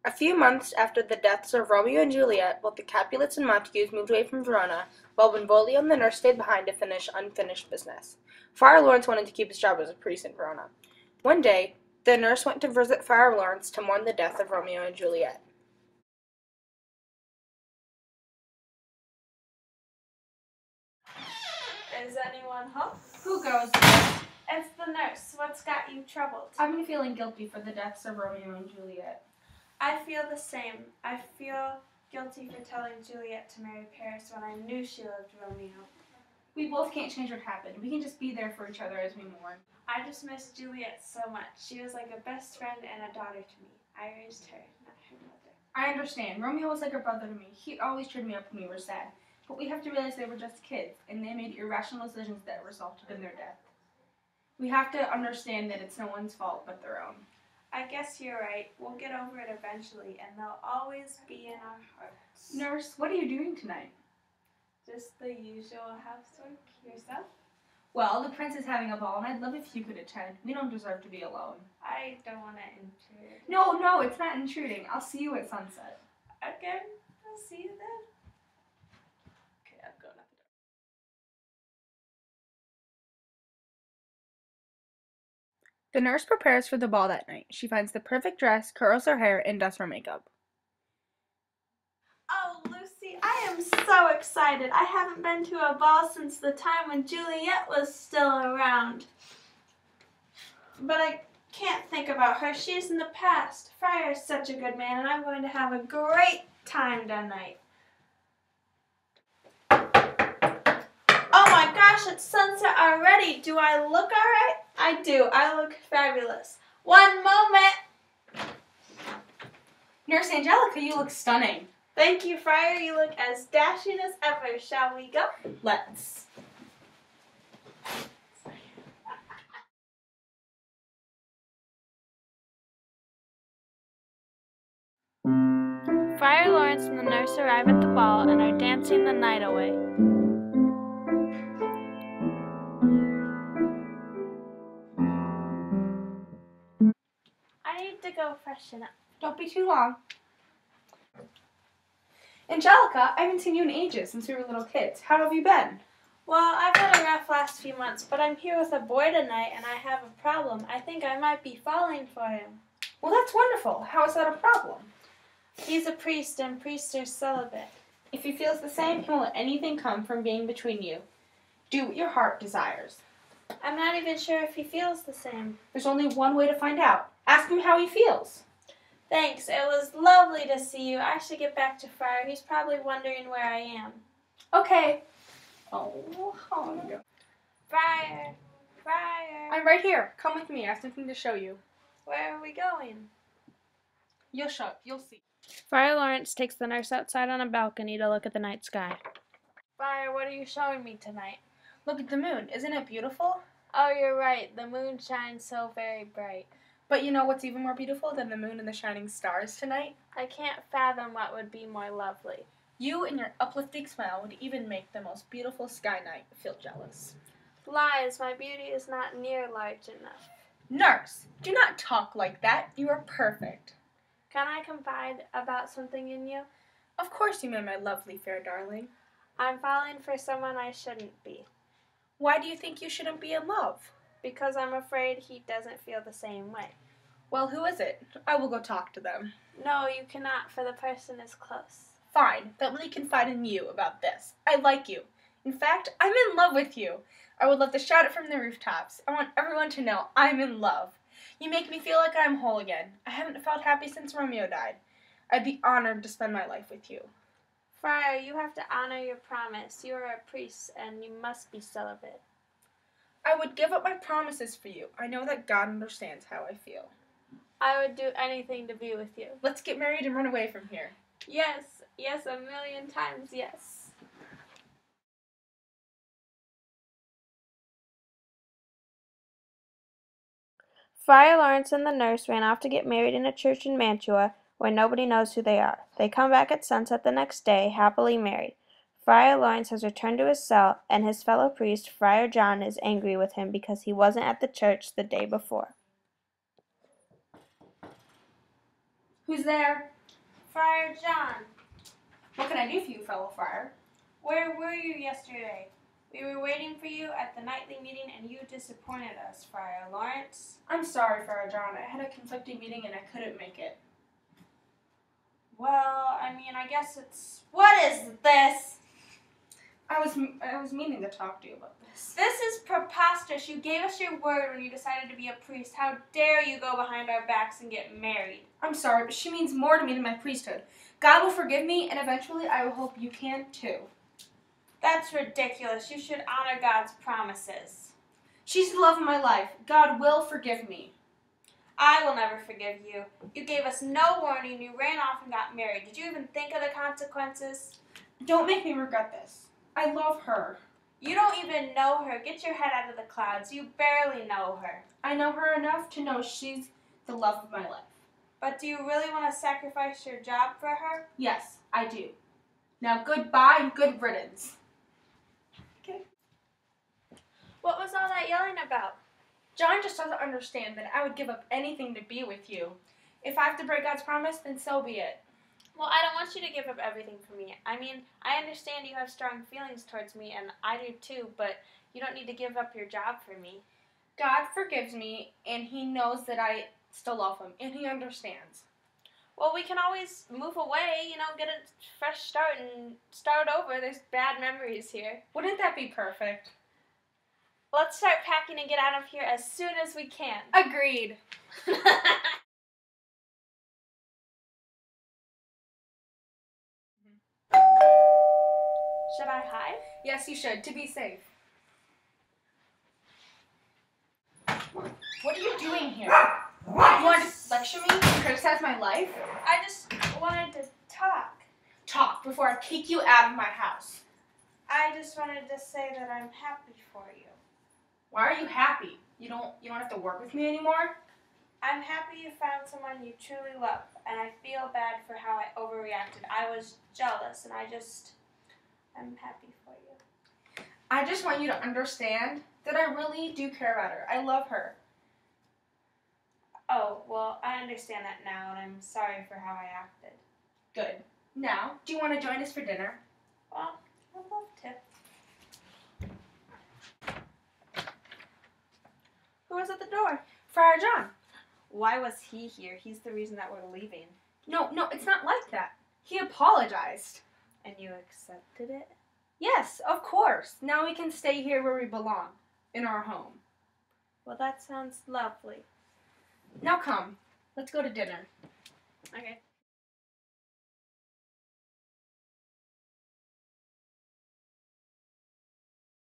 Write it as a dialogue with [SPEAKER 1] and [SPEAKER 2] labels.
[SPEAKER 1] A few months after the deaths of Romeo and Juliet, both the Capulets and Montagues moved away from Verona, while Benvolio and the nurse stayed behind to finish unfinished business. Friar Lawrence wanted to keep his job as a priest in Verona. One day, the nurse went to visit Friar Lawrence to mourn the death of Romeo and Juliet.
[SPEAKER 2] Is anyone home?
[SPEAKER 1] Who goes?
[SPEAKER 2] It's the nurse. What's got you troubled?
[SPEAKER 1] I've been feeling guilty for the deaths of Romeo and Juliet.
[SPEAKER 2] I feel the same. I feel guilty for telling Juliet to marry Paris when I knew she loved Romeo.
[SPEAKER 1] We both can't change what happened. We can just be there for each other as we mourn.
[SPEAKER 2] I just miss Juliet so much. She was like a best friend and a daughter to me. I raised her, not her mother.
[SPEAKER 1] I understand. Romeo was like a brother to me. He always cheered me up when we were sad. But we have to realize they were just kids, and they made irrational decisions that resulted in their death. We have to understand that it's no one's fault but their own.
[SPEAKER 2] I guess you're right. We'll get over it eventually, and they'll always be in our hearts.
[SPEAKER 1] Nurse, what are you doing tonight?
[SPEAKER 2] Just the usual housework. Yourself?
[SPEAKER 1] Well, the prince is having a ball, and I'd love if you could attend. We don't deserve to be alone.
[SPEAKER 2] I don't want to intrude.
[SPEAKER 1] No, it's not intruding. I'll see you at sunset.
[SPEAKER 2] Okay, I'll see you then. Okay, I'm going out the door.
[SPEAKER 1] The nurse prepares for the ball that night. She finds the perfect dress, curls her hair, and does her makeup.
[SPEAKER 2] Oh, Lucy, I am so excited. I haven't been to a ball since the time when Juliet was still around. But I can't think about her. She's in the past. Friar is such a good man, and I'm going to have a great time tonight. Oh my gosh, it's sunset already. Do I look all right? I do. I look fabulous. One moment.
[SPEAKER 1] Nurse Angelica, you look stunning.
[SPEAKER 2] Thank you, Friar. You look as dashing as ever. Shall we go?
[SPEAKER 1] Let's.
[SPEAKER 2] Friar Lawrence and the nurse arrive at the ball and are dancing the night away. I need to go freshen up.
[SPEAKER 1] Don't be too long. Angelica, I haven't seen you in ages since we were little kids. How have you been?
[SPEAKER 2] Well, I've had a rough last few months, but I'm here with a boy tonight and I have a problem. I think I might be falling for him.
[SPEAKER 1] Well, that's wonderful. How is that a problem?
[SPEAKER 2] He's a priest and priests are celibate.
[SPEAKER 1] If he feels the same, he won't let anything come from being between you. Do what your heart desires.
[SPEAKER 2] I'm not even sure if he feels the same.
[SPEAKER 1] There's only one way to find out. Ask him how he feels.
[SPEAKER 2] Thanks. It was lovely to see you. I should get back to Friar. He's probably wondering where I am.
[SPEAKER 1] Okay. Oh, how long ago?
[SPEAKER 2] Friar! Friar!
[SPEAKER 1] I'm right here. Come with me. I have something to show you.
[SPEAKER 2] Where are we going?
[SPEAKER 1] You'll see.
[SPEAKER 2] Friar Lawrence takes the nurse outside on a balcony to look at the night sky. Friar, what are you showing me tonight?
[SPEAKER 1] Look at the moon. Isn't it beautiful?
[SPEAKER 2] Oh, you're right. The moon shines so very bright.
[SPEAKER 1] But you know what's even more beautiful than the moon and the shining stars tonight?
[SPEAKER 2] I can't fathom what would be more lovely.
[SPEAKER 1] You and your uplifting smile would even make the most beautiful sky night feel jealous.
[SPEAKER 2] Lies, my beauty is not near large enough.
[SPEAKER 1] Nurse, do not talk like that. You are perfect.
[SPEAKER 2] Can I confide about something in you?
[SPEAKER 1] Of course you may, my lovely fair darling.
[SPEAKER 2] I'm falling for someone I shouldn't be.
[SPEAKER 1] Why do you think you shouldn't be in love?
[SPEAKER 2] Because I'm afraid he doesn't feel the same way.
[SPEAKER 1] Well, who is it? I will go talk to them.
[SPEAKER 2] No, you cannot, for the person is close.
[SPEAKER 1] Fine, then let me confide in you about this. I like you. In fact, I'm in love with you. I would love to shout it from the rooftops. I want everyone to know I'm in love. You make me feel like I'm whole again. I haven't felt happy since Romeo died. I'd be honored to spend my life with you.
[SPEAKER 2] Friar, you have to honor your promise. You are a priest, and you must be celibate.
[SPEAKER 1] I would give up my promises for you. I know that God understands how I feel.
[SPEAKER 2] I would do anything to be with you.
[SPEAKER 1] Let's get married and run away from here.
[SPEAKER 2] Yes, yes, 1,000,000 times yes. Friar Lawrence and the nurse ran off to get married in a church in Mantua, where nobody knows who they are. They come back at sunset the next day, happily married. Friar Lawrence has returned to his cell, and his fellow priest, Friar John, is angry with him because he wasn't at the church the day before.
[SPEAKER 1] Who's there?
[SPEAKER 2] Friar John.
[SPEAKER 1] What can I do for you, fellow friar?
[SPEAKER 2] Where were you yesterday? We were waiting for you at the nightly meeting and you disappointed us, Friar Lawrence.
[SPEAKER 1] I'm sorry, Friar John. I had a conflicting meeting and I couldn't make it.
[SPEAKER 2] Well, I guess it's... What is this?
[SPEAKER 1] I was meaning to talk to you about this.
[SPEAKER 2] This is preposterous. You gave us your word when you decided to be a priest. How dare you go behind our backs and get married?
[SPEAKER 1] I'm sorry, but she means more to me than my priesthood. God will forgive me, and eventually I will hope you can too.
[SPEAKER 2] That's ridiculous. You should honor God's promises.
[SPEAKER 1] She's the love of my life. God will forgive me.
[SPEAKER 2] I will never forgive you. You gave us no warning. You ran off and got married. Did you even think of the consequences?
[SPEAKER 1] Don't make me regret this. I love her.
[SPEAKER 2] You don't even know her. Get your head out of the clouds. You barely know her.
[SPEAKER 1] I know her enough to know she's the love of my life.
[SPEAKER 2] But do you really want to sacrifice your job for her?
[SPEAKER 1] Yes, I do. Now goodbye and good riddance.
[SPEAKER 2] Okay. What was all that yelling about?
[SPEAKER 1] John just doesn't understand that I would give up anything to be with you. If I have to break God's promise, then so be it.
[SPEAKER 2] Well, I don't want you to give up everything for me. I understand you have strong feelings towards me, and I do too, but you don't need to give up your job for me.
[SPEAKER 1] God forgives me, and He knows that I still love Him, and He understands.
[SPEAKER 2] Well, we can always move away, get a fresh start and start over. There's bad memories here.
[SPEAKER 1] Wouldn't that be perfect?
[SPEAKER 2] Let's start packing and get out of here as soon as we can.
[SPEAKER 1] Agreed.
[SPEAKER 2] Should I hide?
[SPEAKER 1] Yes, you should, to be safe. What are you doing here? You want to lecture me and criticize my life?
[SPEAKER 2] I just wanted to talk.
[SPEAKER 1] Talk before I kick you out of my house.
[SPEAKER 2] I just wanted to say that I'm happy for you.
[SPEAKER 1] Why are you happy? You don't have to work with me anymore?
[SPEAKER 2] I'm happy you found someone you truly love, and I feel bad for how I overreacted. I was jealous, and I'm happy for you.
[SPEAKER 1] I just want you to understand that I really do care about her. I love her.
[SPEAKER 2] Oh, well, I understand that now, and I'm sorry for how I acted.
[SPEAKER 1] Good. Now, do you want to join us for dinner?
[SPEAKER 2] Well, I'd love to. Who was at the door?
[SPEAKER 1] Friar John.
[SPEAKER 2] Why was he here? He's the reason that we're leaving.
[SPEAKER 1] No, it's not like that. He apologized.
[SPEAKER 2] And you accepted it?
[SPEAKER 1] Yes, of course. Now we can stay here where we belong, in our home.
[SPEAKER 2] Well, that sounds lovely.
[SPEAKER 1] Now come, let's go to dinner.
[SPEAKER 2] Okay.